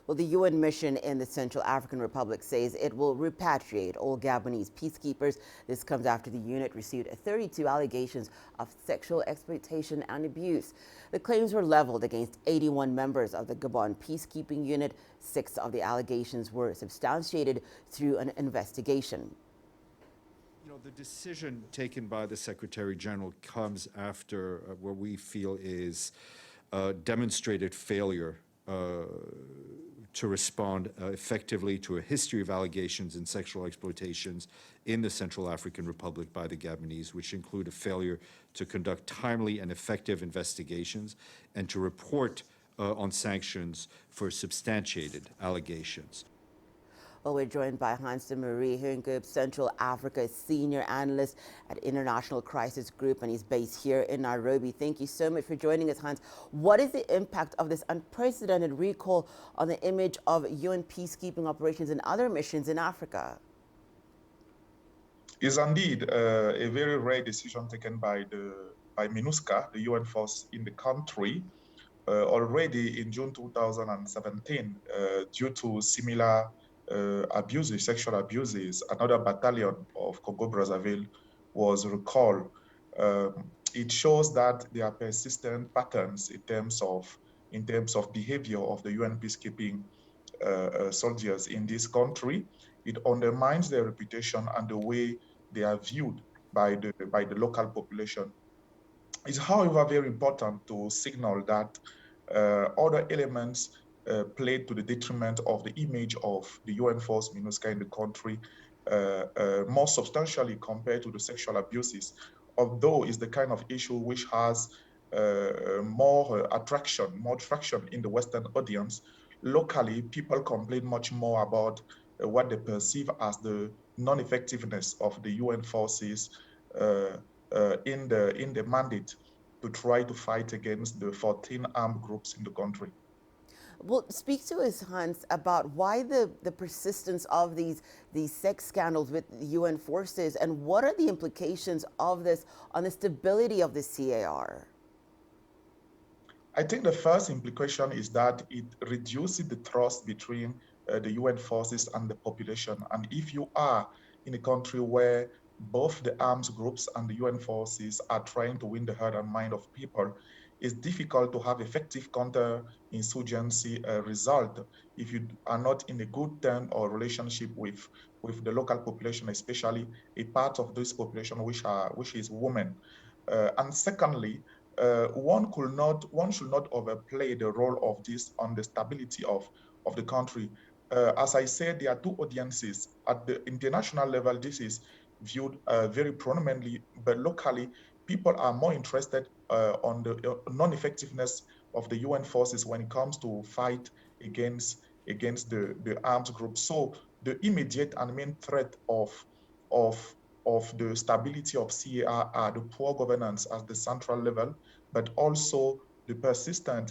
Well, the UN mission in the Central African Republic says it will repatriate all Gabonese peacekeepers. This comes after the unit received 32 allegations of sexual exploitation and abuse. The claims were leveled against 81 members of the Gabon peacekeeping unit. 6 of the allegations were substantiated through an investigation. The decision taken by the Secretary General comes after what we feel is demonstrated failure to respond effectively to a history of allegations and sexual exploitations in the Central African Republic by the Gabonese, which include a failure to conduct timely and effective investigations and to report on sanctions for substantiated allegations. Well, we're joined by Hans de Marie Hungub, Central Africa Senior Analyst at International Crisis Group, and he's based here in Nairobi. Thank you so much for joining us, Hans. What is the impact of this unprecedented recall on the image of UN peacekeeping operations and other missions in Africa? Is indeed a very rare decision taken by MINUSCA, the UN force in the country, already in June 2017, due to similar abuses, sexual abuses. Another battalion of Congo-Brazzaville was recalled. It shows that there are persistent patterns in terms of behavior of the UN peacekeeping soldiers in this country. It undermines their reputation and the way they are viewed by the local population. It's, however, very important to signal that other elements played to the detriment of the image of the UN force MINUSCA in the country more substantially compared to the sexual abuses, although it's the kind of issue which has more traction in the Western audience. Locally, people complain much more about what they perceive as the non-effectiveness of the UN forces in the mandate to try to fight against the 14 armed groups in the country. Well, speak to us, Hans, about why the persistence of these sex scandals with the UN forces, and what are the implications of this on the stability of the C.A.R.? I think the first implication is that it reduces the trust between the UN forces and the population. And if you are in a country where both the armed groups and the UN forces are trying to win the heart and mind of people, it's difficult to have effective counter-insurgency result if you are not in a good term or relationship with the local population, especially a part of this population which is women. And secondly, one should not overplay the role of this on the stability of the country. As I said, there are two audiences. At the international level, this is viewed very prominently, but locally, people are more interested on the non-effectiveness of the UN forces when it comes to fight against the armed groups. So the immediate and main threat of the stability of C.A.R. are the poor governance at the central level, but also the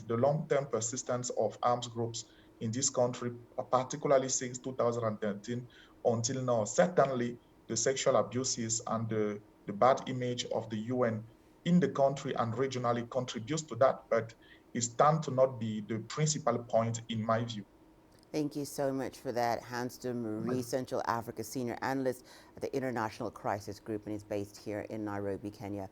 long-term persistence of armed groups in this country, particularly since 2013 until now. Certainly, the sexual abuses and the bad image of the UN in the country and regionally contributes to that, but it stands to not be the principal point in my view. Thank you so much for that, Hans de Marie, Central Africa Senior Analyst at the International Crisis Group, and he's based here in Nairobi, Kenya.